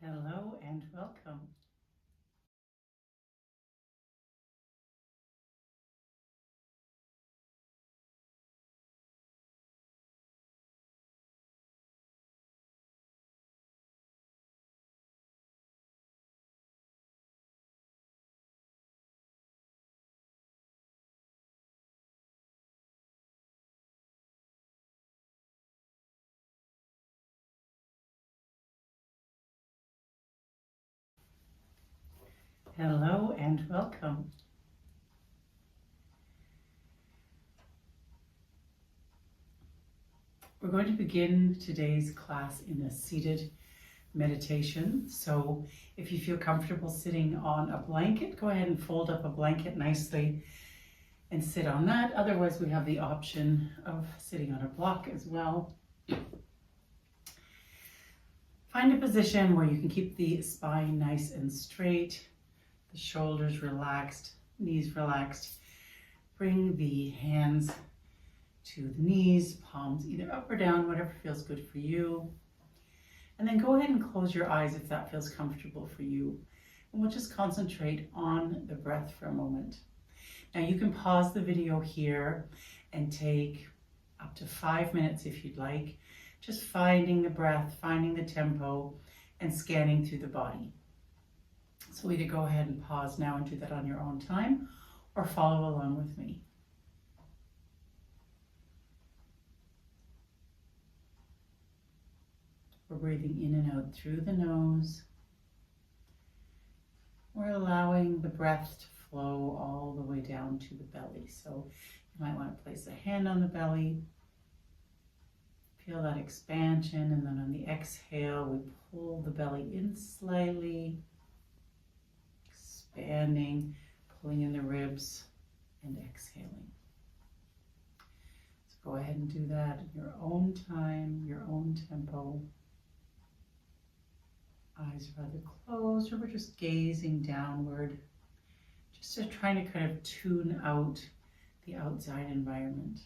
Hello and welcome. Hello and welcome. We're going to begin today's class in a seated meditation. So if you feel comfortable sitting on a blanket, go ahead and fold up a blanket nicely and sit on that. Otherwise, we have the option of sitting on a block as well. Find a position where you can keep the spine nice and straight, the shoulders relaxed, knees relaxed. Bring the hands to the knees, palms either up or down, whatever feels good for you. And then go ahead and close your eyes if that feels comfortable for you. And we'll just concentrate on the breath for a moment. Now you can pause the video here and take up to 5 minutes if you'd like, just finding the breath, finding the tempo, and scanning through the body. So either go ahead and pause now and do that on your own time, or follow along with me. We're breathing in and out through the nose. We're allowing the breath to flow all the way down to the belly. So you might want to place a hand on the belly. Feel that expansion, and then on the exhale, we pull the belly in slightly, expanding, pulling in the ribs, and exhaling. So go ahead and do that in your own time, your own tempo. Eyes rather closed, or we're just gazing downward, just to trying to kind of tune out the outside environment.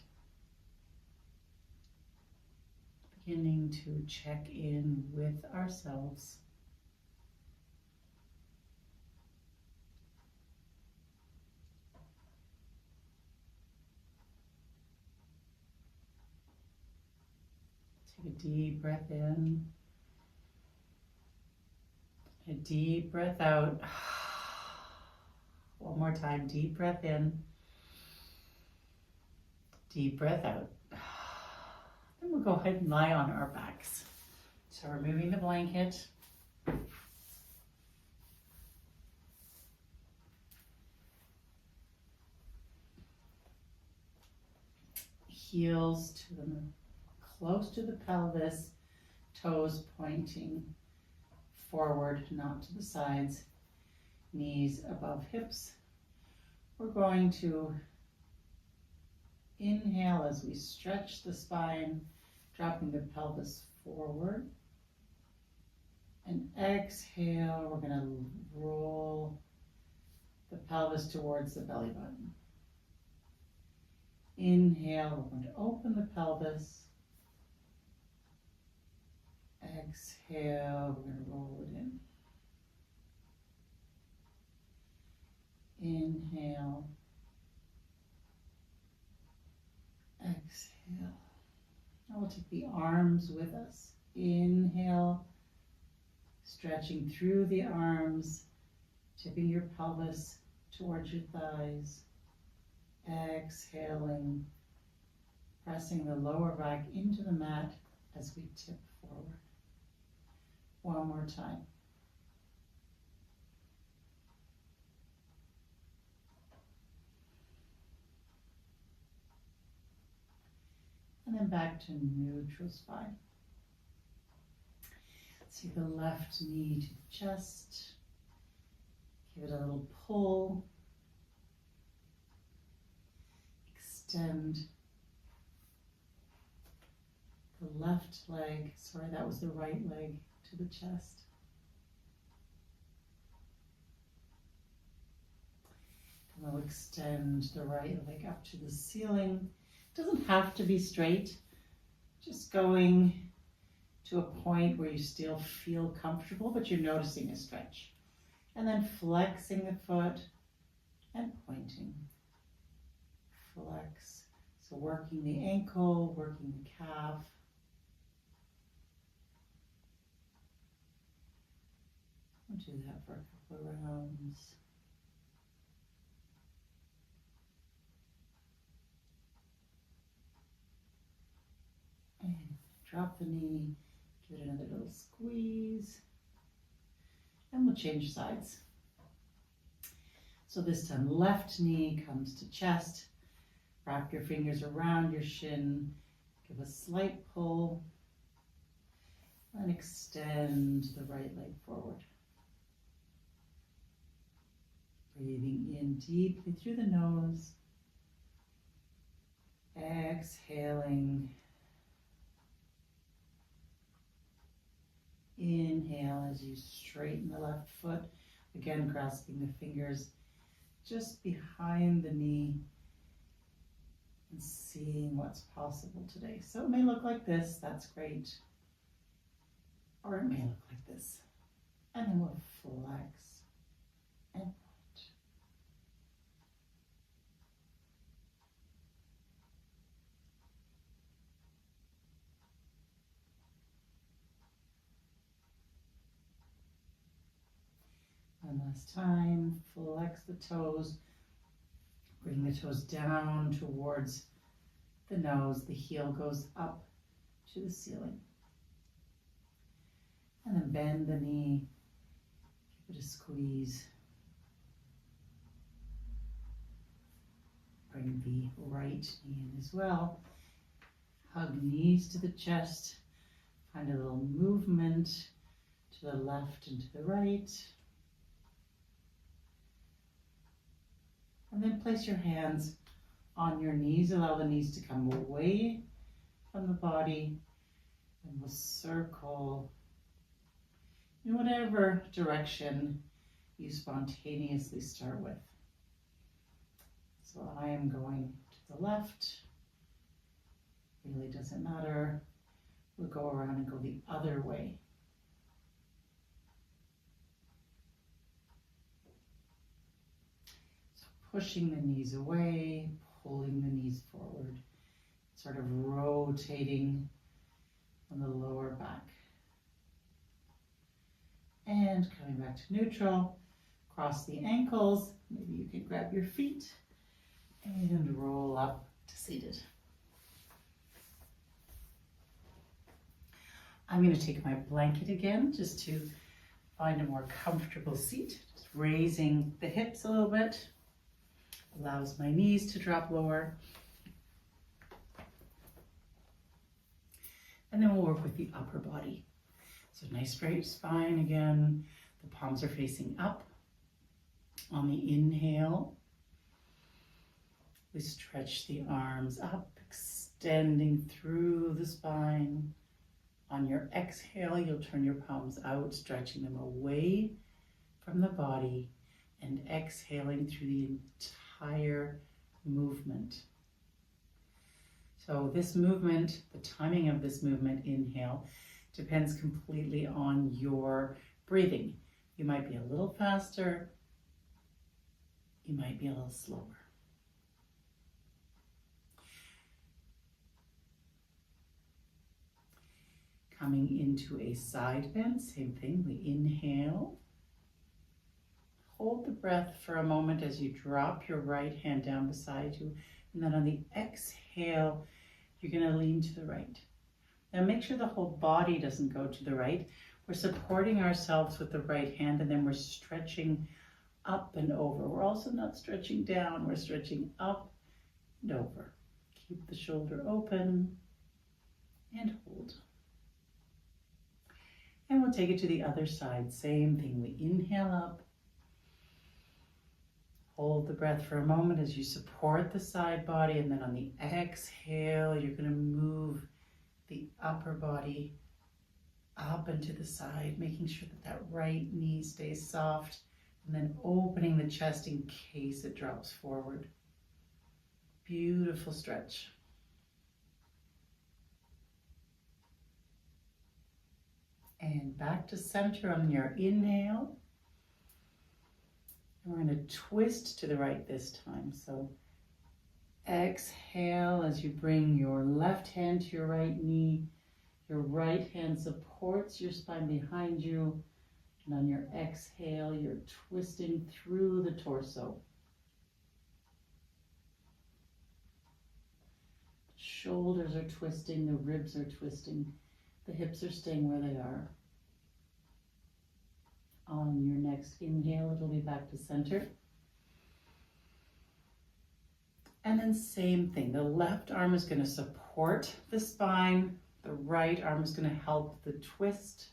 Beginning to check in with ourselves. Take a deep breath in. A deep breath out. One more time, deep breath in. Deep breath out. Then we'll go ahead and lie on our backs. So removing the blanket. Heels to the close to the pelvis, toes pointing forward, not to the sides, knees above hips. We're going to inhale as we stretch the spine, dropping the pelvis forward. And exhale, we're going to roll the pelvis towards the belly button. Inhale, we're going to open the pelvis. Exhale, we're going to roll it in. Inhale. Exhale. Now we'll take the arms with us. Inhale, stretching through the arms, tipping your pelvis towards your thighs. Exhaling, pressing the lower back into the mat as we tip forward. One more time. And then back to neutral spine. See the left knee to just give it a little pull. Extend the left leg, sorry, that was the right leg, to the chest. And we'll extend the right leg up to the ceiling. It doesn't have to be straight, just going to a point where you still feel comfortable, but you're noticing a stretch. And then flexing the foot and pointing. Flex. So working the ankle, working the calf. We'll do that for a couple of rounds. And drop the knee, give it another little squeeze. And we'll change sides. So this time, left knee comes to chest. Wrap your fingers around your shin. Give a slight pull. And extend the right leg forward. Breathing in deeply through the nose. Exhaling. Inhale as you straighten the left foot. Again, grasping the fingers just behind the knee and seeing what's possible today. So it may look like this, that's great. Or it may look like this. And then we'll flex and point. One last time, flex the toes, bring the toes down towards the nose, the heel goes up to the ceiling. And then bend the knee, give it a squeeze. Bring the right knee in as well. Hug knees to the chest, find a little movement to the left and to the right. And then place your hands on your knees. Allow the knees to come away from the body. And we'll circle in whatever direction you spontaneously start with. So I am going to the left. Really doesn't matter. We'll go around and go the other way. Pushing the knees away, pulling the knees forward, sort of rotating on the lower back. And coming back to neutral, cross the ankles, maybe you can grab your feet and roll up to seated. I'm going to take my blanket again just to find a more comfortable seat, just raising the hips a little bit. Allows my knees to drop lower. And then we'll work with the upper body. So nice straight spine again. The palms are facing up. On the inhale, we stretch the arms up, extending through the spine. On your exhale, you'll turn your palms out, stretching them away from the body and exhaling through the entire movement. So this movement, the timing of this movement, inhale, depends completely on your breathing. You might be a little faster, you might be a little slower. Coming into a side bend, same thing, we inhale. Hold the breath for a moment as you drop your right hand down beside you. And then on the exhale, you're going to lean to the right. Now make sure the whole body doesn't go to the right. We're supporting ourselves with the right hand and then we're stretching up and over. We're also not stretching down, we're stretching up and over. Keep the shoulder open and hold. And we'll take it to the other side. Same thing, we inhale up. Hold the breath for a moment as you support the side body, and then on the exhale, you're going to move the upper body up and to the side, making sure that that right knee stays soft, and then opening the chest in case it drops forward. Beautiful stretch. And back to center on your inhale. And we're going to twist to the right this time. So exhale as you bring your left hand to your right knee. Your right hand supports your spine behind you. And on your exhale, you're twisting through the torso. Shoulders are twisting, the ribs are twisting, the hips are staying where they are. On your next inhale, it'll be back to center. And then same thing, the left arm is going to support the spine, the right arm is going to help the twist.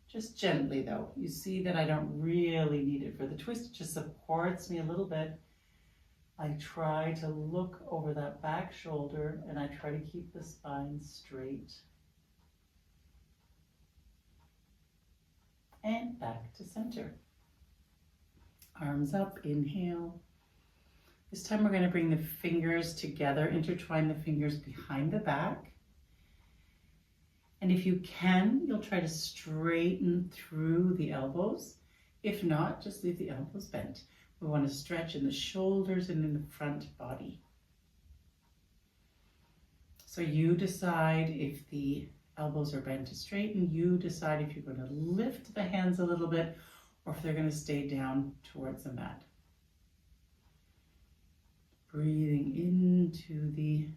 Just gently though. You see that I don't really need it for the twist, it just supports me a little bit. I try to look over that back shoulder and I try to keep the spine straight. And back to center. Arms up, inhale. This time we're going to bring the fingers together, intertwine the fingers behind the back. And if you can, you'll try to straighten through the elbows. If not, just leave the elbows bent. We want to stretch in the shoulders and in the front body. So you decide if the elbows are bent to straighten. You decide if you're going to lift the hands a little bit or if they're going to stay down towards the mat. Breathing into the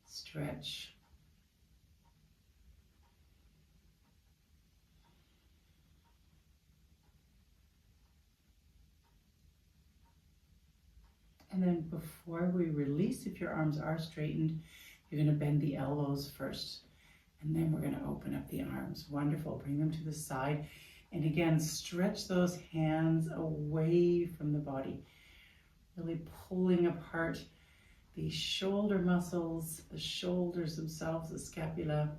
stretch. And then before we release, if your arms are straightened, you're going to bend the elbows first. And then we're going to open up the arms. Wonderful. Bring them to the side. And again, stretch those hands away from the body. Really pulling apart the shoulder muscles, the shoulders themselves, the scapula.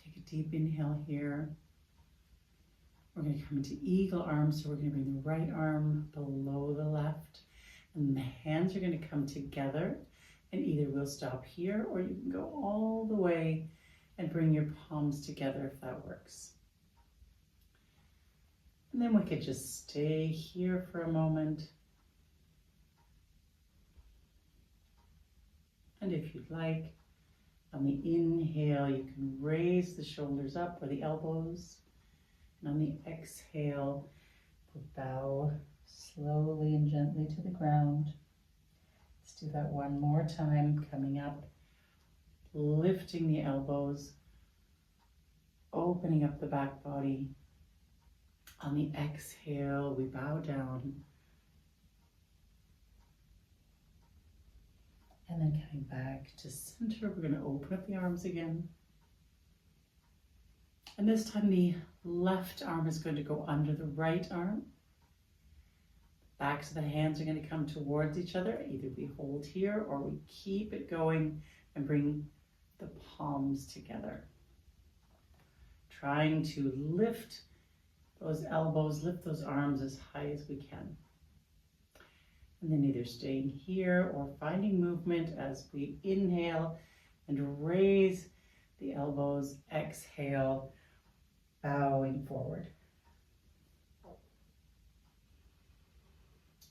Take a deep inhale here. We're going to come into eagle arms, so we're going to bring the right arm below the left, and the hands are going to come together, and either we'll stop here or you can go all the way and bring your palms together if that works. And then we could just stay here for a moment. And if you'd like, on the inhale, you can raise the shoulders up or the elbows. And on the exhale, bow slowly and gently to the ground. Let's do that one more time, coming up, lifting the elbows, opening up the back body. On the exhale, we bow down. And then coming back to center, we're going to open up the arms again. And this time the left arm is going to go under the right arm. Backs of the hands are going to come towards each other. Either we hold here or we keep it going and bring the palms together. Trying to lift those elbows, lift those arms as high as we can. And then either staying here or finding movement as we inhale and raise the elbows, exhale, bowing forward.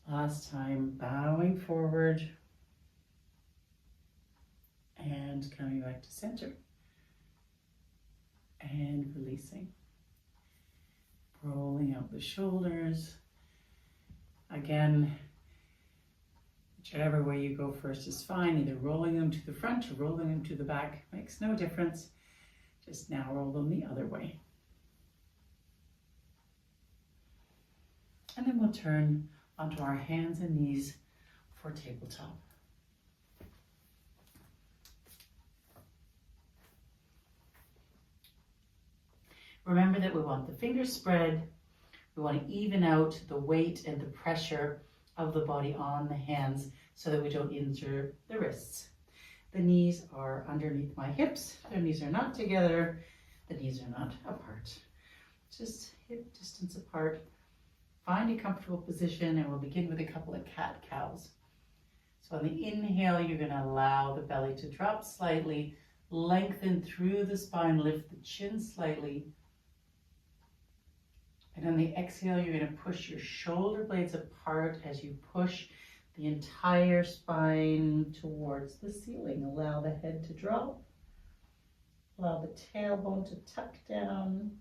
Last time, bowing forward and coming back to center and releasing. Rolling out the shoulders. Again, whichever way you go first is fine. Either rolling them to the front or rolling them to the back makes no difference. Just now roll them the other way. And then we'll turn onto our hands and knees for tabletop. Remember that we want the fingers spread. We want to even out the weight and the pressure of the body on the hands so that we don't injure the wrists. The knees are underneath my hips. Their knees are not together. The knees are not apart. Just hip distance apart. Find a comfortable position, and we'll begin with a couple of cat-cows. So on the inhale, you're going to allow the belly to drop slightly, Lengthen through the spine, lift the chin slightly. And on the exhale, you're going to push your shoulder blades apart as you push the entire spine towards the ceiling. Allow the head to drop. Allow the tailbone to tuck down.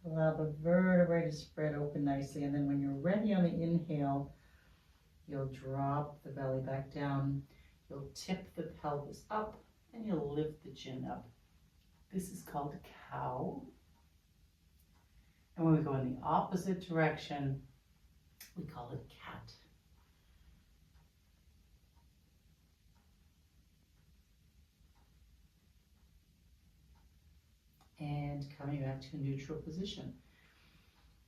Allow the vertebrae to spread open nicely. And then when you're ready on the inhale, you'll drop the belly back down. You'll tip the pelvis up and you'll lift the chin up. This is called cow. And when we go in the opposite direction, we call it cat. And coming back to a neutral position.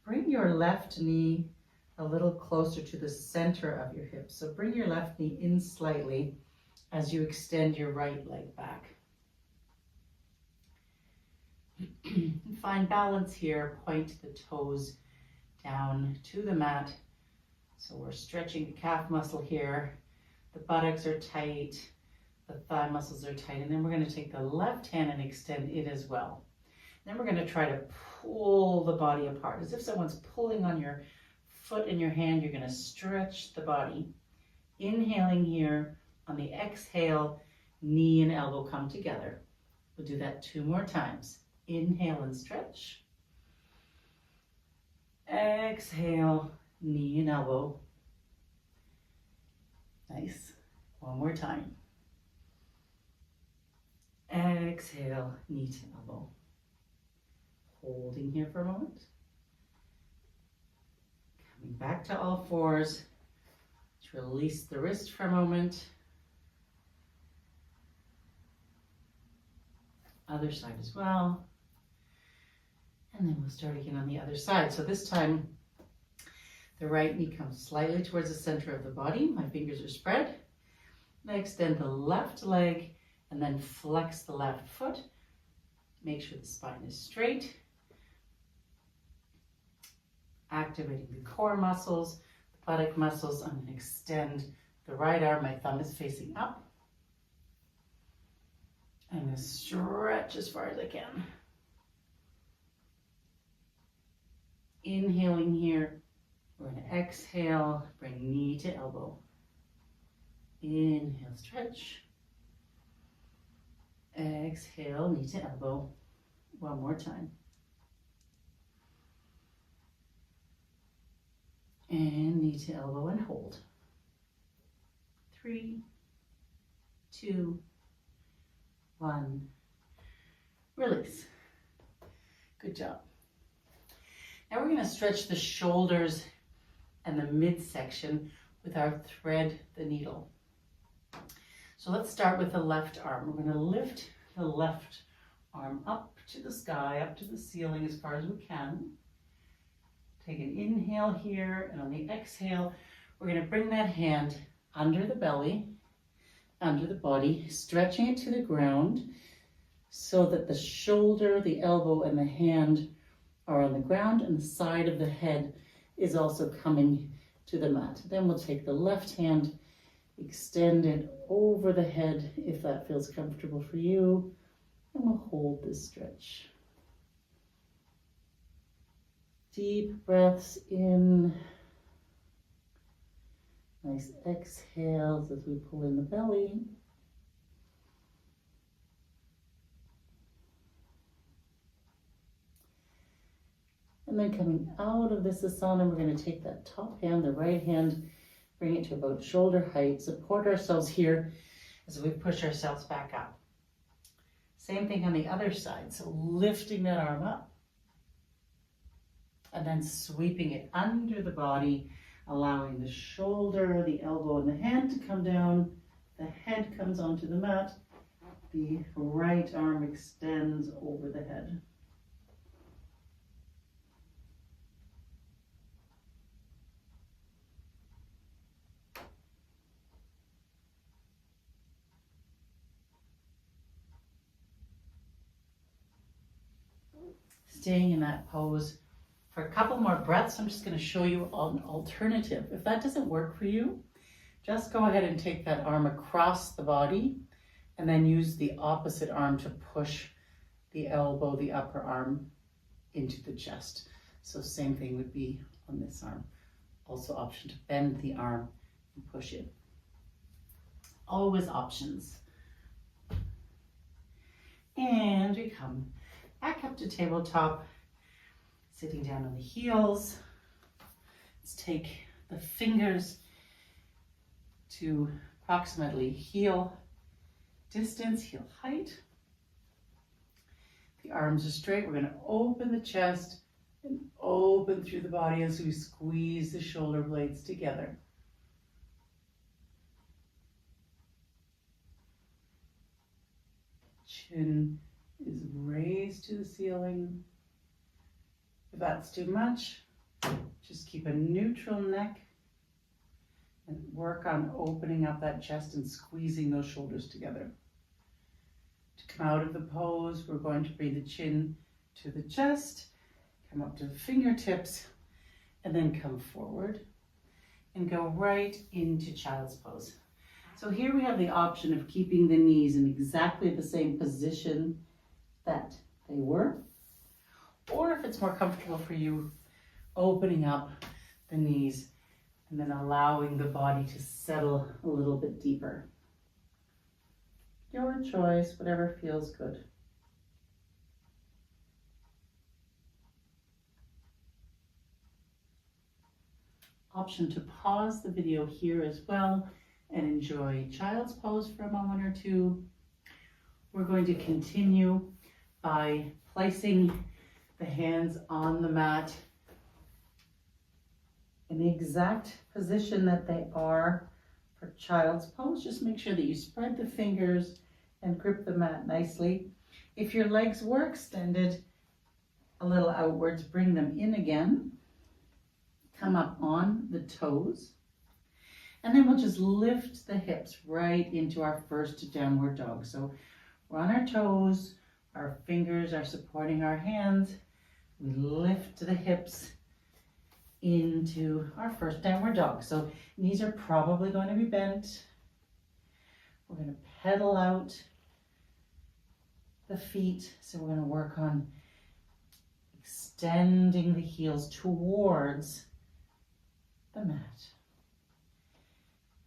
Bring your left knee a little closer to the center of your hips. So bring your left knee in slightly as you extend your right leg back. Find balance here. Point the toes down to the mat. So we're stretching the calf muscle here. The buttocks are tight. The thigh muscles are tight. And then we're going to take the left hand and extend it as well. Then we're going to try to pull the body apart. As if someone's pulling on your foot and your hand, you're going to stretch the body. Inhaling here. On the exhale, knee and elbow come together. We'll do that 2 more times. Inhale and stretch. Exhale, knee and elbow. Nice. 1 more time. Exhale, knee to elbow. Holding here for a moment. Coming back to all fours. To release the wrist for a moment. Other side as well. And then we'll start again on the other side. So this time, the right knee comes slightly towards the center of the body. My fingers are spread. And I extend the left leg and then flex the left foot. Make sure the spine is straight. Activating the core muscles, the buttock muscles. I'm going to extend the right arm. My thumb is facing up. I'm going to stretch as far as I can. Inhaling here. We're going to exhale, bring knee to elbow. Inhale, stretch. Exhale, knee to elbow. 1 more time. And knee to elbow and hold. 3, 2, 1. Release. Good job. Now we're going to stretch the shoulders and the midsection with our thread the needle. So let's start with the left arm. We're going to lift the left arm up to the sky, up to the ceiling as far as we can. Take an inhale here, and on the exhale, we're going to bring that hand under the belly, under the body, stretching it to the ground so that the shoulder, the elbow, and the hand are on the ground, and the side of the head is also coming to the mat. Then we'll take the left hand, extend it over the head if that feels comfortable for you, and we'll hold this stretch. Deep breaths in. Nice exhales as we pull in the belly. And then coming out of this asana, we're going to take that top hand, the right hand, bring it to about shoulder height. Support ourselves here as we push ourselves back up. Same thing on the other side. So lifting that arm up and then sweeping it under the body, allowing the shoulder, the elbow, and the hand to come down. The head comes onto the mat. The right arm extends over the head. Staying in that pose for a couple more breaths. I'm just going to show you an alternative. If that doesn't work for you, just go ahead and take that arm across the body And then use the opposite arm to push the elbow, the upper arm, into the chest. So same thing would be on this arm. Also option to bend the arm and push it. Always options. And we come back up to tabletop, sitting down on the heels. Let's take the fingers to approximately heel distance, heel height. The arms are straight. We're going to open the chest and open through the body as we squeeze the shoulder blades together. Chin is raised to the ceiling. If that's too much, just keep a neutral neck and work on opening up that chest and squeezing those shoulders together. To come out of the pose, we're going to bring the chin to the chest, come up to the fingertips, and then come forward and go right into child's pose. So here we have the option of keeping the knees in exactly the same position that they were, or if it's more comfortable for you, opening up the knees and then allowing the body to settle a little bit deeper. Your choice, whatever feels good. Option to pause the video here as well and enjoy child's pose for a moment or two. We're going to continue by placing the hands on the mat in the exact position that they are for child's pose. Just make sure that you spread the fingers and grip the mat nicely. If your legs were extended a little outwards, bring them in again. Come up on the toes. And then we'll just lift the hips right into our first downward dog. So we're on our toes, our fingers are supporting our hands. We lift the hips into our first downward dog. So knees are probably going to be bent. We're going to pedal out the feet. So we're going to work on extending the heels towards the mat.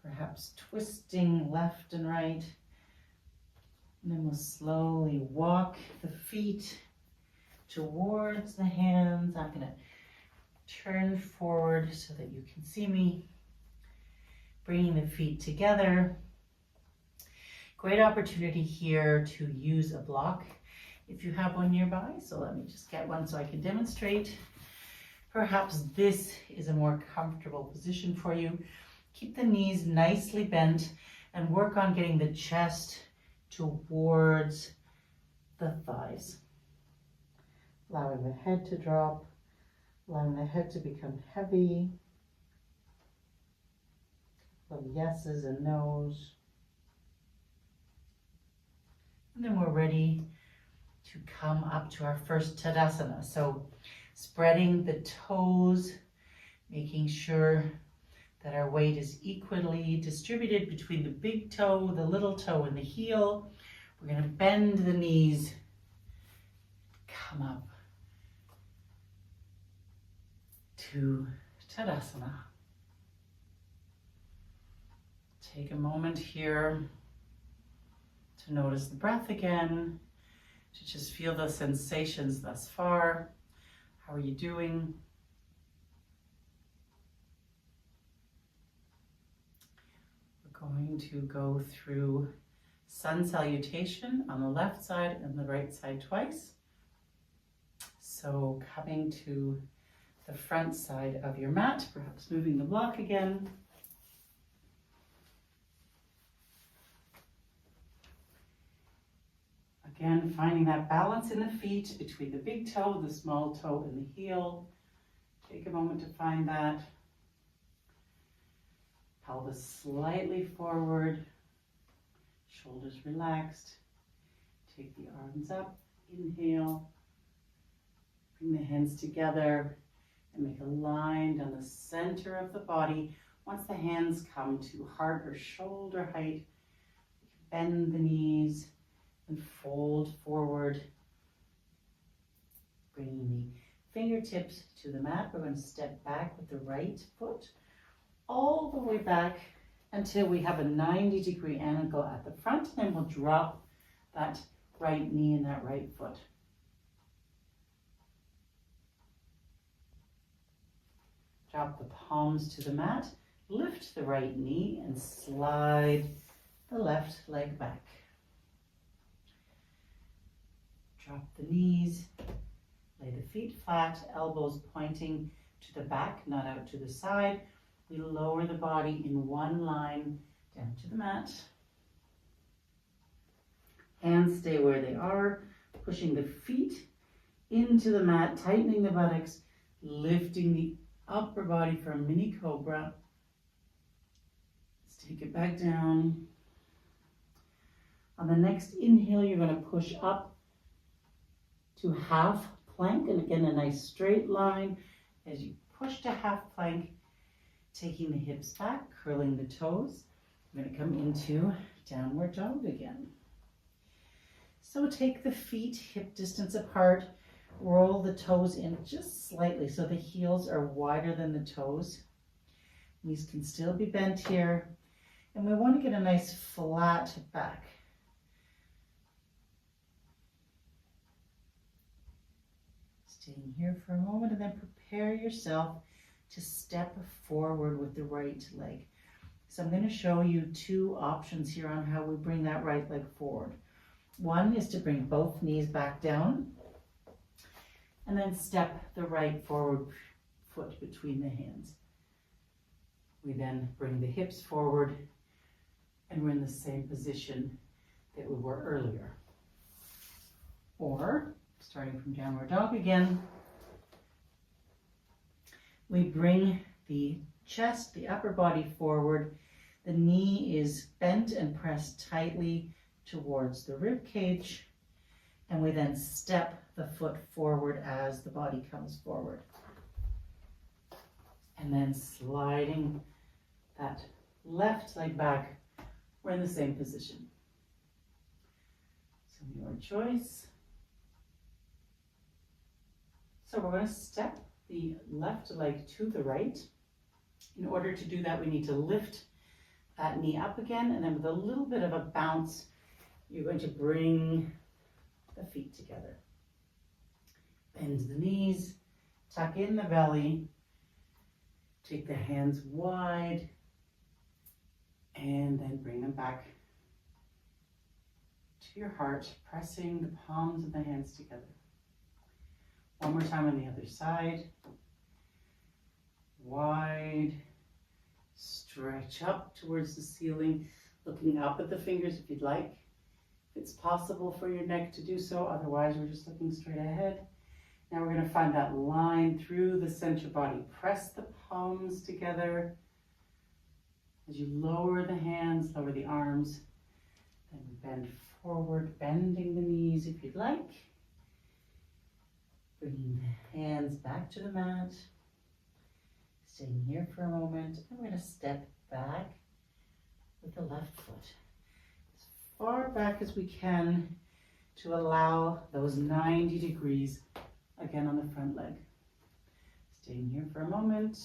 Perhaps twisting left and right. And then we'll slowly walk the feet towards the hands. I'm going to turn forward so that you can see me. Bringing the feet together. Great opportunity here to use a block if you have one nearby. So let me just get one so I can demonstrate. Perhaps this is a more comfortable position for you. Keep the knees nicely bent and work on getting the chest towards the thighs. Allowing the head to drop, allowing the head to become heavy. Of yeses and nos. And then we're ready to come up to our first Tadasana. So spreading the toes, making sure that our weight is equally distributed between the big toe, the little toe, and the heel. We're going to bend the knees, come up to Tadasana. Take a moment here to notice the breath again, to just feel the sensations thus far. How are you doing? Going to go through sun salutation on the left side and the right side twice. So coming to the front side of your mat, perhaps moving the block again. Again, finding that balance in the feet between the big toe, the small toe, and the heel. Take a moment to find that. Pelvis slightly forward, shoulders relaxed. Take the arms up, inhale. Bring the hands together and make a line down the center of the body. Once the hands come to heart or shoulder height, bend the knees and fold forward. Bringing the fingertips to the mat. We're going to step back with the right foot all the way back until we have a 90-degree angle at the front. Then we'll drop that right knee and that right foot. Drop the palms to the mat. Lift the right knee and slide the left leg back. Drop the knees. Lay the feet flat, elbows pointing to the back, not out to the side. We lower the body in one line down to the mat. Hands stay where they are, pushing the feet into the mat, tightening the buttocks, lifting the upper body for a mini cobra. Let's take it back down. On the next inhale, you're going to push up to half plank, and again a nice straight line as you push to half plank, taking the hips back, curling the toes. We're going to come into downward dog again. So take the feet hip distance apart, roll the toes in just slightly so the heels are wider than the toes. Knees can still be bent here, and we want to get a nice flat back. Staying here for a moment, and then prepare yourself to step forward with the right leg. So I'm going to show you two options here on how we bring that right leg forward. One is to bring both knees back down and then step the right forward foot between the hands. We then bring the hips forward and we're in the same position that we were earlier. Or, starting from downward dog again, we bring the chest, the upper body forward. The knee is bent and pressed tightly towards the rib cage, and we then step the foot forward as the body comes forward. And then sliding that left leg back, we're in the same position. So your choice. So we're going to step the left leg to the right. In order to do that, we need to lift that knee up again, and then with a little bit of a bounce, you're going to bring the feet together. Bend the knees, tuck in the belly, take the hands wide, and then bring them back to your heart, pressing the palms of the hands together. One more time on the other side. Wide, stretch up towards the ceiling, looking up at the fingers if you'd like. If it's possible for your neck to do so, otherwise we're just looking straight ahead. Now we're going to find that line through the center body. Press the palms together as you lower the hands, lower the arms, then bend forward, bending the knees if you'd like. Bringing the hands back to the mat. Staying here for a moment. And we're going to step back with the left foot as far back as we can to allow those 90 degrees again on the front leg. Staying here for a moment.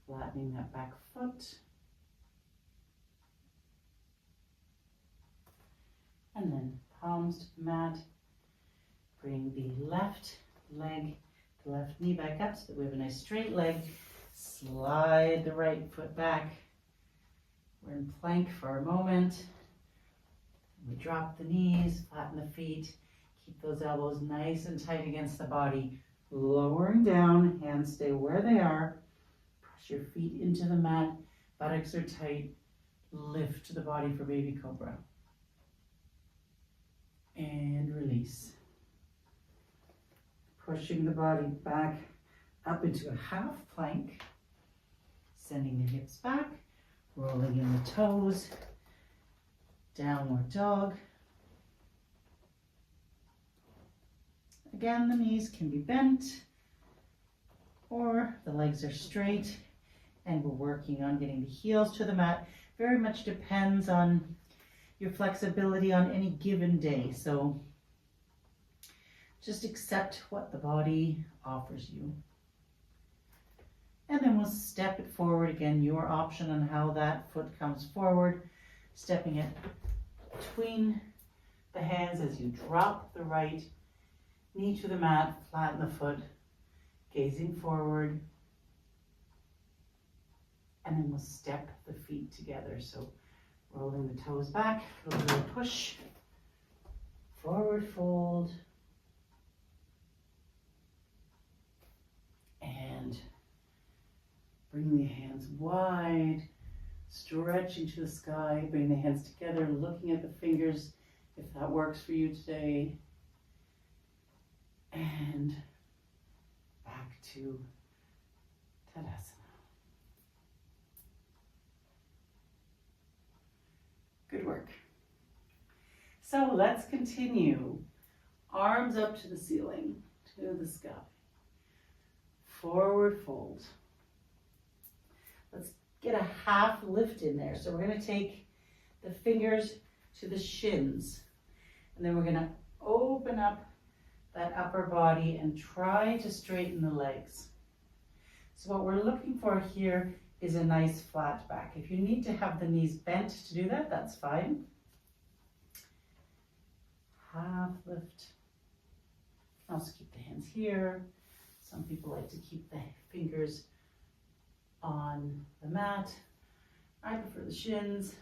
Flattening that back foot. And then palms to the mat. Bring the left leg, the left knee back up so that we have a nice straight leg. Slide the right foot back. We're in plank for a moment. We drop the knees, flatten the feet. Keep those elbows nice and tight against the body. Lowering down, hands stay where they are. Press your feet into the mat. Buttocks are tight. Lift the body for baby cobra. And release. Pushing the body back up into a half plank, sending the hips back, rolling in the toes, downward dog. Again, the knees can be bent or the legs are straight, and we're working on getting the heels to the mat. very much depends on your flexibility on any given day. So just accept what the body offers you. And then we'll step it forward again, your option on how that foot comes forward, stepping it between the hands as you drop the right knee to the mat, flatten the foot, gazing forward. And then we'll step the feet together. So rolling the toes back, a little push, forward fold, and bring the hands wide, stretching to the sky, bring the hands together, looking at the fingers if that works for you today, and back to Tadasana. Good work. So let's continue. Arms up to the ceiling, to the sky. Forward fold. Let's get a half lift in there. So we're going to take the fingers to the shins. And then we're going to open up that upper body and try to straighten the legs. So what we're looking for here is a nice flat back. If you need to have the knees bent to do that, that's fine. Half lift. Also keep the hands here. Some people like to keep the fingers on the mat. I prefer the shins.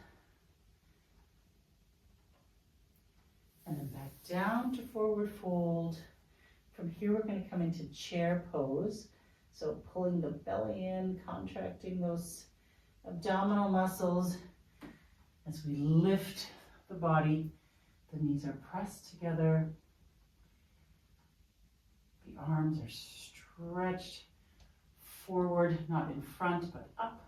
And then back down to forward fold. From here, we're going to come into chair pose. So pulling the belly in, contracting those abdominal muscles as we lift the body. The knees are pressed together. The arms are stretched forward, not in front, but up.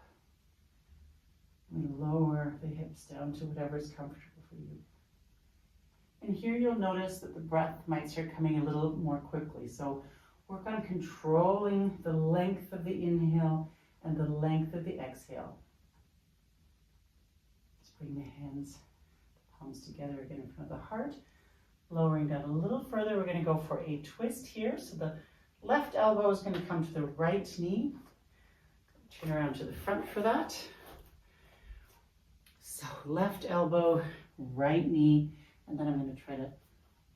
We lower the hips down to whatever is comfortable for you. And here you'll notice that the breath might start coming a little more quickly. So work on controlling the length of the inhale and the length of the exhale. Let's bring the hands, the palms together again in front of the heart. Lowering down a little further, we're going to go for a twist here. So the left elbow is going to come to the right knee. Turn around to the front for that. So left elbow, right knee, and then I'm going to try to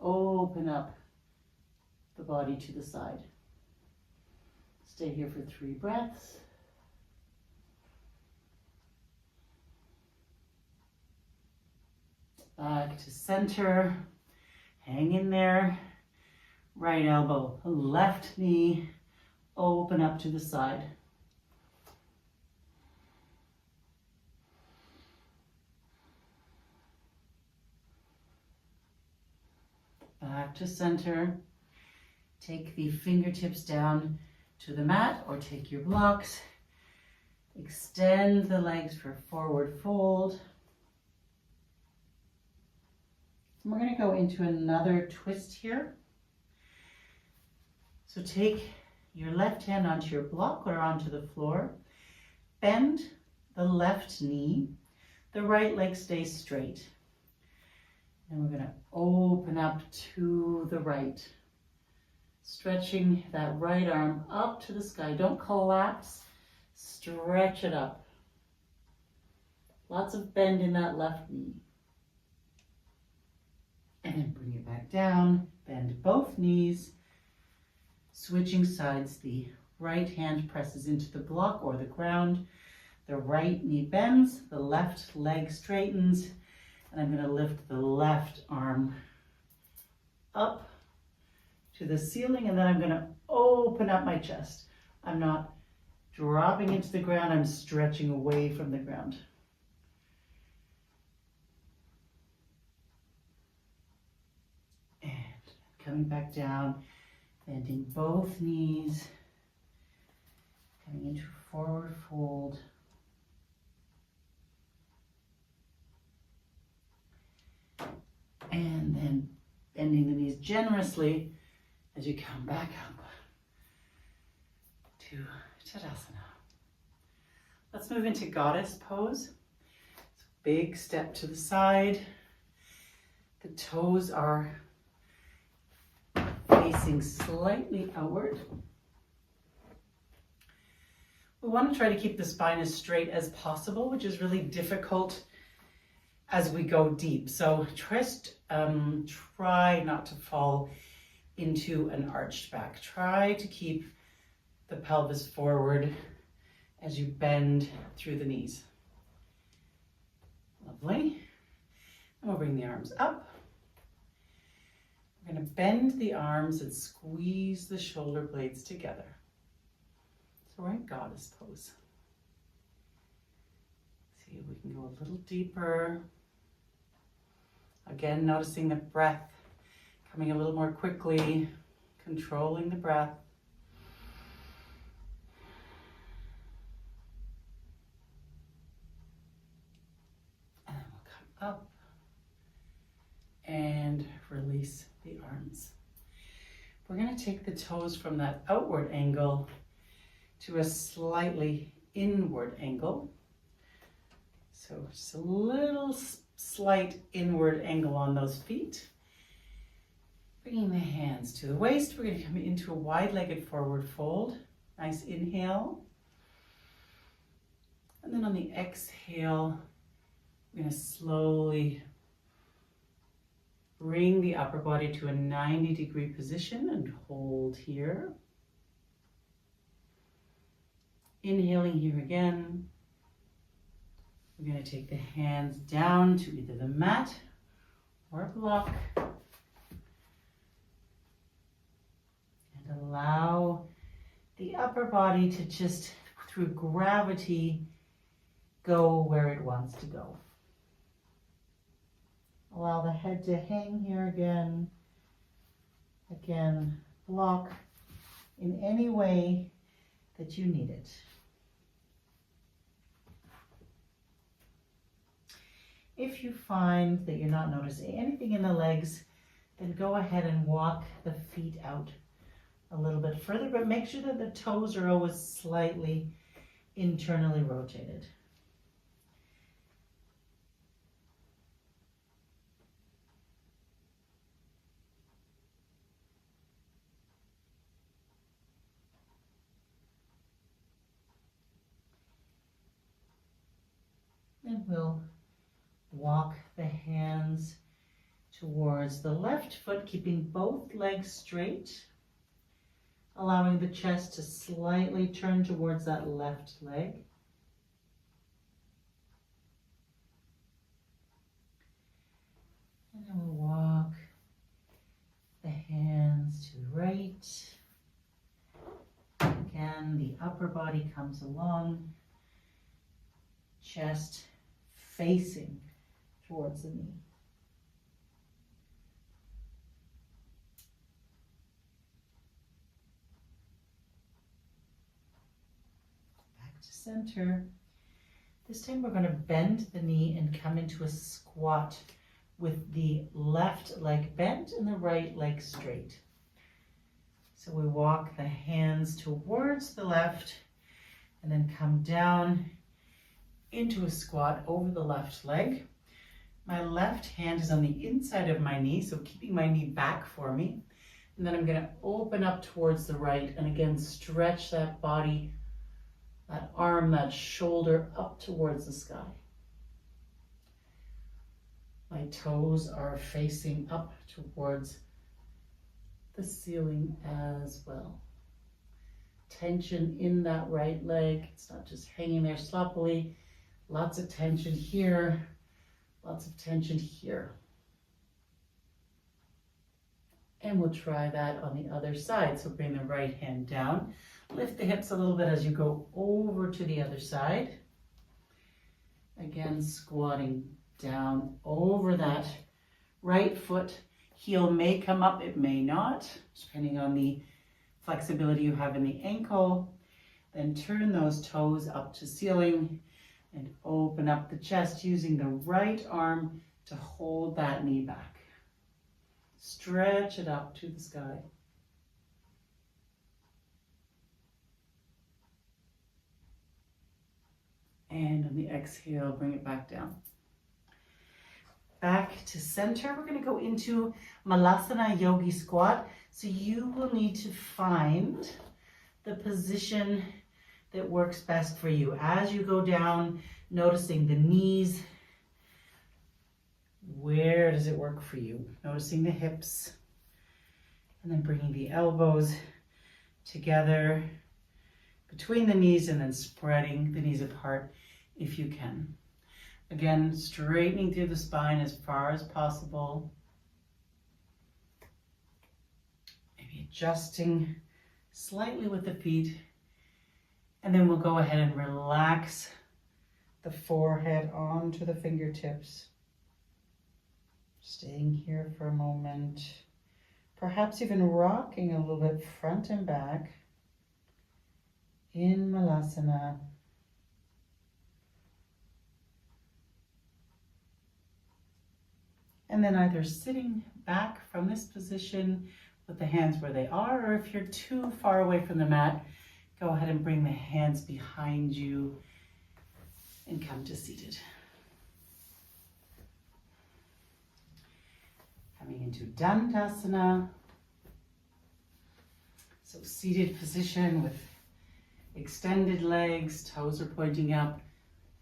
open up the body to the side. Stay here for 3 breaths. Back to center. Hang in there. Right elbow, left knee, open up to the side. Back to center. Take the fingertips down to the mat or take your blocks. Extend the legs for forward fold. And we're going to go into another twist here. So take your left hand onto your block or onto the floor. Bend the left knee. The right leg stays straight. And we're going to open up to the right. Stretching that right arm up to the sky. Don't collapse. Stretch it up. Lots of bend in that left knee. And then bring it back down. Bend both knees. Switching sides. The right hand presses into the block or the ground. The right knee bends. The left leg straightens. And I'm going to lift the left arm up to the ceiling, and then I'm going to open up my chest. I'm not dropping into the ground, I'm stretching away from the ground. And coming back down, bending both knees, coming into forward fold. And then bending the knees generously as you come back up to Tadasana. Let's move into goddess pose. Big step to the side. The toes are facing slightly outward. We want to try to keep the spine as straight as possible, which is really difficult as we go deep. So try not to fall into an arched back. Try to keep the pelvis forward as you bend through the knees. Lovely. And we'll bring the arms up. We're going to bend the arms and squeeze the shoulder blades together. So we're in goddess pose. See if we can go a little deeper. Again, noticing the breath coming a little more quickly, controlling the breath. And then we'll come up and release the arms. We're going to take the toes from that outward angle to a slightly inward angle. So just a little slight inward angle on those feet. Bringing the hands to the waist, we're going to come into a wide-legged forward fold. Nice inhale. And then on the exhale, we're going to slowly bring the upper body to a 90-degree position and hold here. Inhaling here again. We're going to take the hands down to either the mat or a block. And allow the upper body to just, through gravity, go where it wants to go. Allow the head to hang here again. Again, block in any way that you need it. If you find that you're not noticing anything in the legs, then go ahead and walk the feet out a little bit further, but make sure that the toes are always slightly internally rotated. And we'll walk the hands towards the left foot, keeping both legs straight, allowing the chest to slightly turn towards that left leg. And then we'll walk the hands to the right. Again, the upper body comes along, chest facing towards the knee. Back to center. This time we're going to bend the knee and come into a squat with the left leg bent and the right leg straight. So we walk the hands towards the left and then come down into a squat over the left leg. My left hand is on the inside of my knee, so keeping my knee back for me. And then I'm going to open up towards the right and again stretch that body, that arm, that shoulder up towards the sky. My toes are facing up towards the ceiling as well. Tension in that right leg. It's not just hanging there sloppily. Lots of tension here, lots of tension here. And we'll try that on the other side. So bring the right hand down. Lift the hips a little bit as you go over to the other side. Again, squatting down over that right foot. Heel may come up, it may not, depending on the flexibility you have in the ankle. Then turn those toes up to ceiling and open up the chest using the right arm to hold that knee back. Stretch it up to the sky. And on the exhale, bring it back down. Back to center. We're going to go into Malasana Yogi Squat. So you will need to find the position that works best for you. As you go down, noticing the knees. Where does it work for you? Noticing the hips. And then bringing the elbows together between the knees and then spreading the knees apart if you can. Again, straightening through the spine as far as possible. Maybe adjusting slightly with the feet. And then we'll go ahead and relax the forehead onto the fingertips. Staying here for a moment. Perhaps even rocking a little bit front and back in Malasana. And then either sitting back from this position with the hands where they are, or if you're too far away from the mat, go ahead and bring the hands behind you and come to seated. Coming into Dandasana. So seated position with extended legs, toes are pointing up,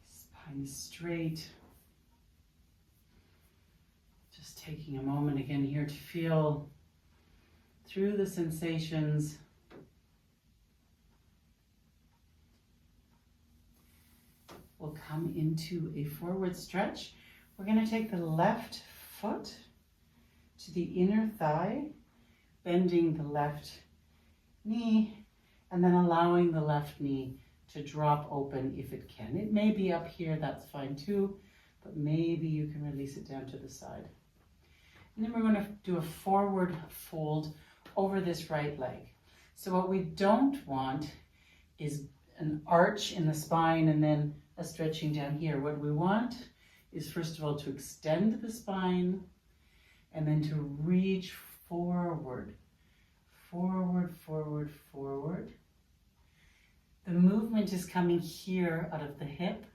spine is straight. Just taking a moment again here to feel through the sensations. We'll come into a forward stretch. We're going to take the left foot to the inner thigh, bending the left knee, and then allowing the left knee to drop open if it can. It may be up here, that's fine too, but maybe you can release it down to the side. And then we're going to do a forward fold over this right leg. So what we don't want is an arch in the spine and then a stretching down here. What we want is, first of all, to extend the spine and then to reach forward, forward, forward, forward. The movement is coming here out of the hip,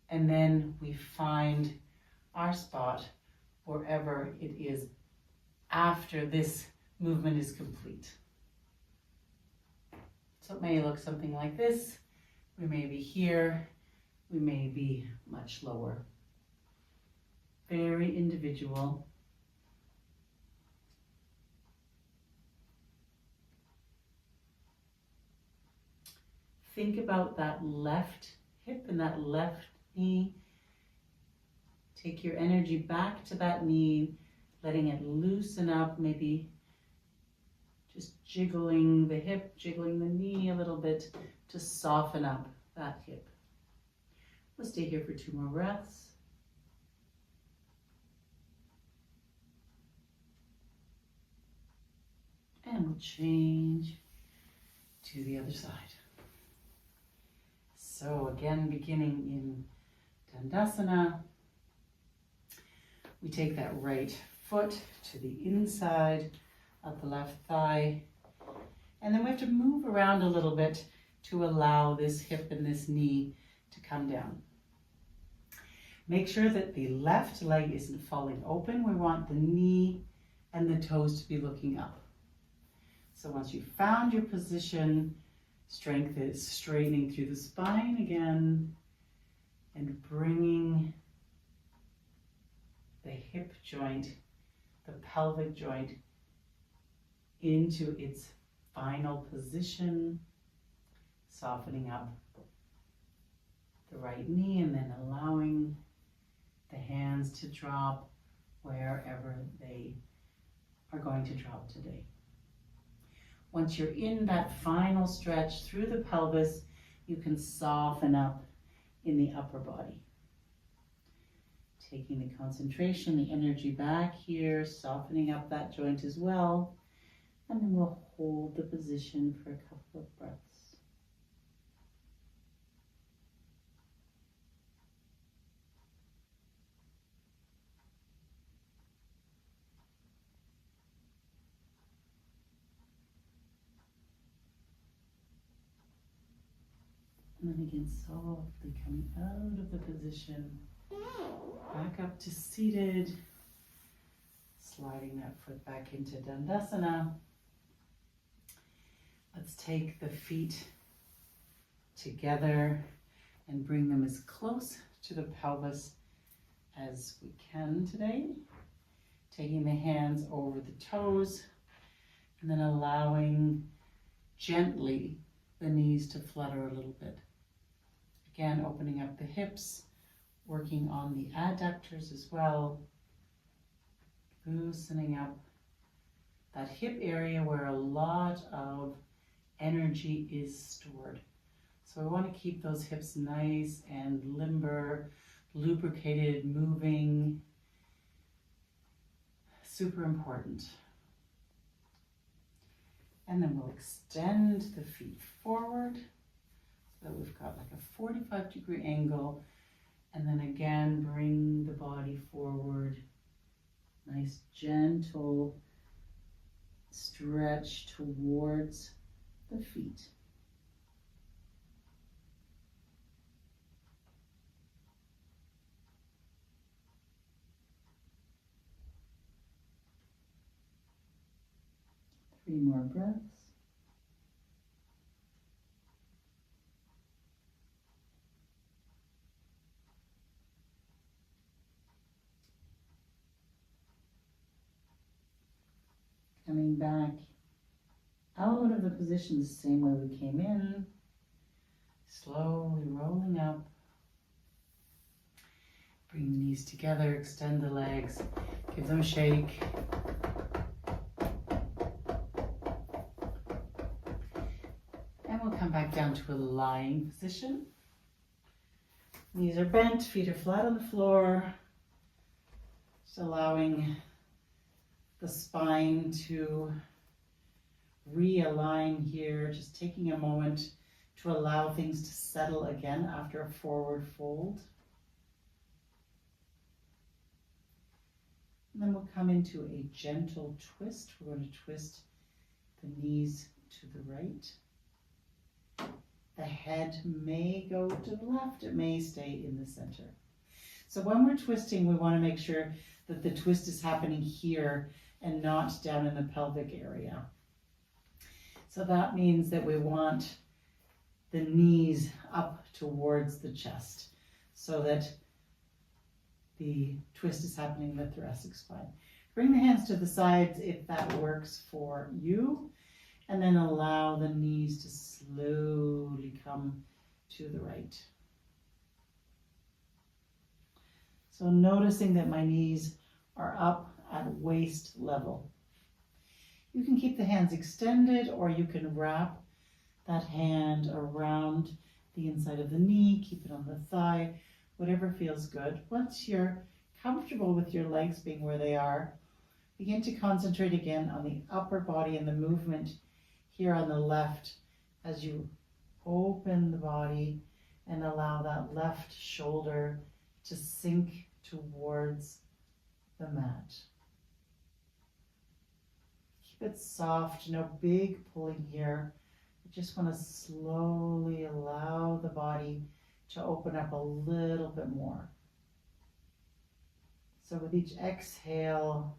and then we find our spot wherever it is after this movement is complete. So it may look something like this. We may be here, we may be much lower. Very individual. Think about that left hip and that left knee. Take your energy back to that knee, letting it loosen up, maybe just jiggling the hip, jiggling the knee a little bit to soften up that hip. We'll stay here for 2 more breaths. And we'll change to the other side. So again, beginning in Dandasana, we take that right foot to the inside of the left thigh, and then we have to move around a little bit to allow this hip and this knee to come down. Make sure that the left leg isn't falling open. We want the knee and the toes to be looking up. So once you've found your position, strength is straightening through the spine again and bringing the hip joint, the pelvic joint into its final position, softening up the right knee and then allowing the hands to drop wherever they are going to drop today. Once you're in that final stretch through the pelvis, you can soften up in the upper body. Taking the concentration, the energy back here, softening up that joint as well. And then we'll hold the position for a couple of breaths. And then again, softly coming out of the position Back up to seated. Sliding that foot back into Dandasana. Let's take the feet together and bring them as close to the pelvis as we can today. Taking the hands over the toes and then allowing gently the knees to flutter a little bit. Again, opening up the hips, working on the adductors as well. Loosening up that hip area where a lot of energy is stored. So we want to keep those hips nice and limber, lubricated, moving. Super important. And then we'll extend the feet forward so that we've got like a 45-degree angle. And then again, bring the body forward. Nice gentle stretch towards the feet. Three more breaths. Coming back out of the position the same way we came in. Slowly rolling up. Bring the knees together, extend the legs, give them a shake. And we'll come back down to a lying position. Knees are bent, feet are flat on the floor. Just allowing the spine to realign here, just taking a moment to allow things to settle again after a forward fold. And then we'll come into a gentle twist. We're going to twist the knees to the right. The head may go to the left, it may stay in the center. So when we're twisting, we want to make sure that the twist is happening here and not down in the pelvic area. So that means that we want the knees up towards the chest so that the twist is happening in the thoracic spine. Bring the hands to the sides if that works for you, and then allow the knees to slowly come to the right. So noticing that my knees are up at waist level. You can keep the hands extended, or you can wrap that hand around the inside of the knee, keep it on the thigh, whatever feels good. Once you're comfortable with your legs being where they are, begin to concentrate again on the upper body and the movement here on the left as you open the body and allow that left shoulder to sink towards the mat. Keep it soft, no big pulling here. You just want to slowly allow the body to open up a little bit more. So with each exhale,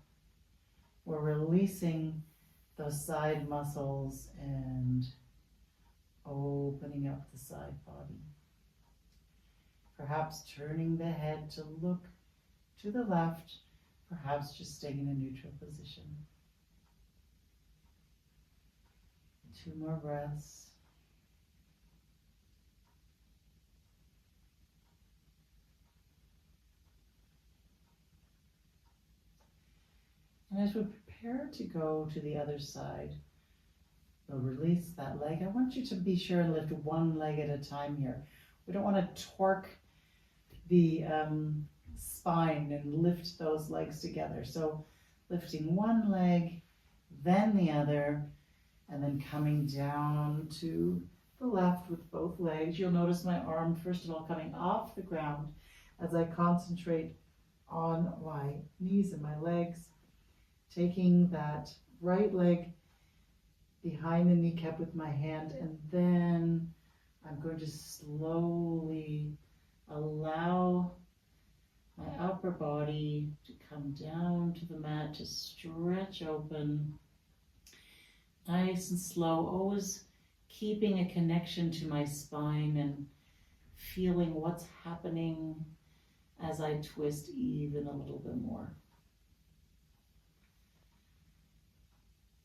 we're releasing those side muscles and opening up the side body. Perhaps turning the head to look to the left, perhaps just staying in a neutral position. 2 more breaths. And as we prepare to go to the other side, we'll release that leg. I want you to be sure and lift one leg at a time here. We don't want to torque the spine and lift those legs together. So lifting one leg, then the other, and then coming down to the left with both legs. You'll notice my arm, first of all, coming off the ground as I concentrate on my knees and my legs. Taking that right leg behind the kneecap with my hand, and then I'm going to slowly allow my upper body to come down to the mat, to stretch open, nice and slow, always keeping a connection to my spine and feeling what's happening as I twist even a little bit more.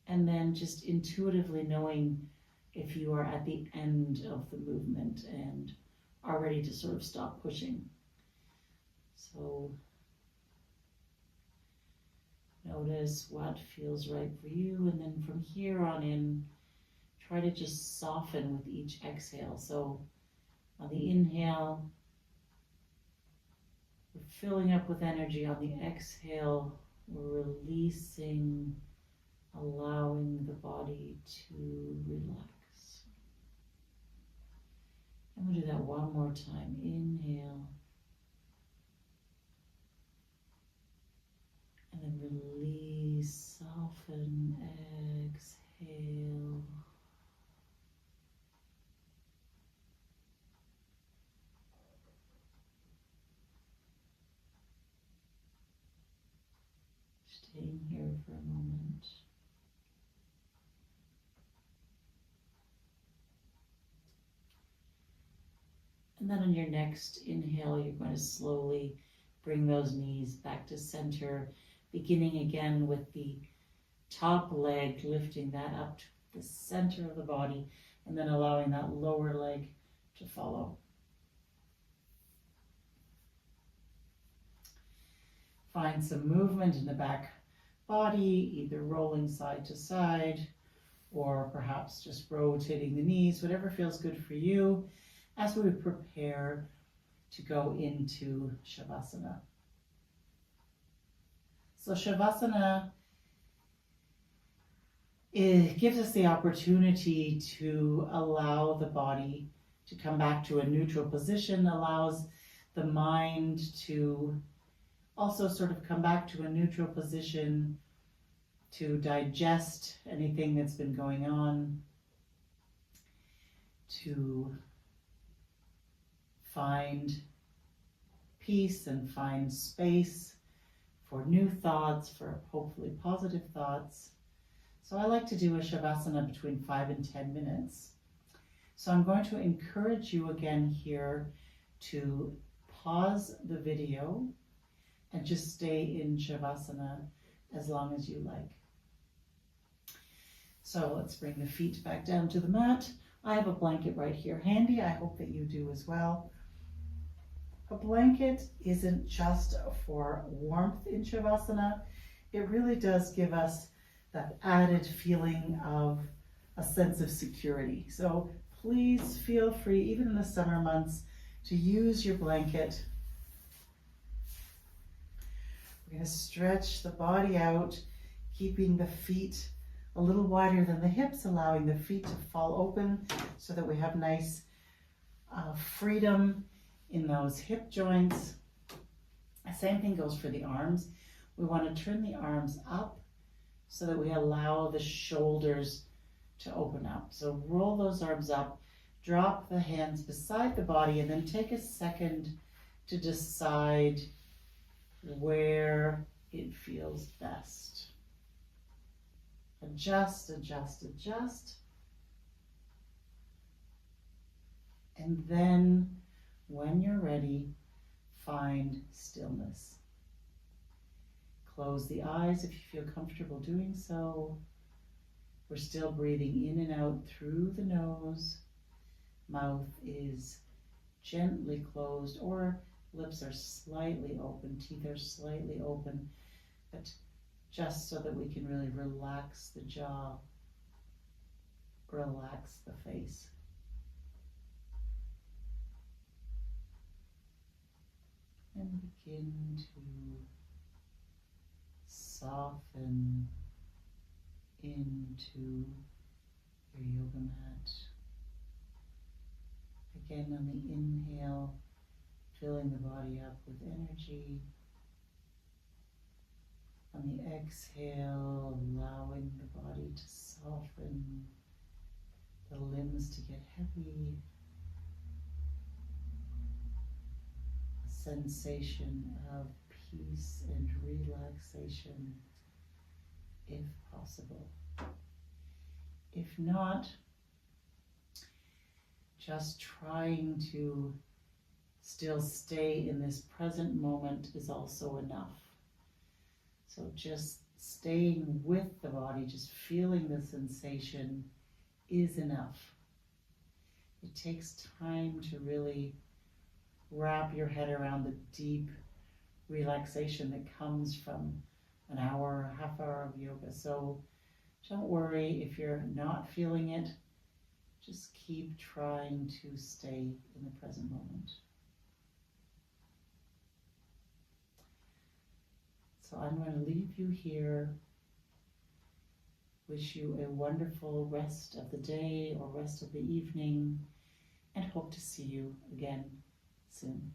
And then just intuitively knowing if you are at the end of the movement and are ready to sort of stop pushing. So notice what feels right for you, and then from here on in, try to just soften with each exhale. So on the inhale, we're filling up with energy. On the exhale, we're releasing, allowing the body to relax. And we'll do that one more time. Inhale. And then release, soften, exhale. Staying here for a moment. And then on your next inhale, you're going to slowly bring those knees back to center, beginning again with the top leg, lifting that up to the center of the body, and then allowing that lower leg to follow. Find some movement in the back body, either rolling side to side, or perhaps just rotating the knees, whatever feels good for you, as we prepare to go into Shavasana. So Shavasana, it gives us the opportunity to allow the body to come back to a neutral position, allows the mind to also sort of come back to a neutral position to digest anything that's been going on, to find peace and find space for new thoughts, for hopefully positive thoughts. So I like to do a Shavasana between 5 and 10 minutes. So I'm going to encourage you again here to pause the video and just stay in Shavasana as long as you like. So let's bring the feet back down to the mat. I have a blanket right here handy. I hope that you do as well. A blanket isn't just for warmth in Shavasana. It really does give us that added feeling of a sense of security. So please feel free, even in the summer months, to use your blanket. We're going to stretch the body out, keeping the feet a little wider than the hips, allowing the feet to fall open so that we have nice freedom in those hip joints. The same thing goes for the arms. We want to turn the arms up so that we allow the shoulders to open up. So roll those arms up, drop the hands beside the body, and then take a second to decide where it feels best. Adjust, adjust, adjust. And then when you're ready, find stillness. Close the eyes if you feel comfortable doing so. We're still breathing in and out through the nose. Mouth is gently closed, or lips are slightly open, teeth are slightly open, but just so that we can really relax the jaw, relax the face. And begin to soften into your yoga mat. Again, on the inhale, filling the body up with energy. On the exhale, allowing the body to soften, the limbs to get heavy. sensation of peace and relaxation, if possible. If not, just trying to still stay in this present moment is also enough. So just staying with the body, just feeling the sensation is enough. It takes time to really wrap your head around the deep relaxation that comes from an hour, a half hour of yoga. So don't worry if you're not feeling it. Just keep trying to stay in the present moment. So I'm going to leave you here. Wish you a wonderful rest of the day or rest of the evening, and hope to see you again soon.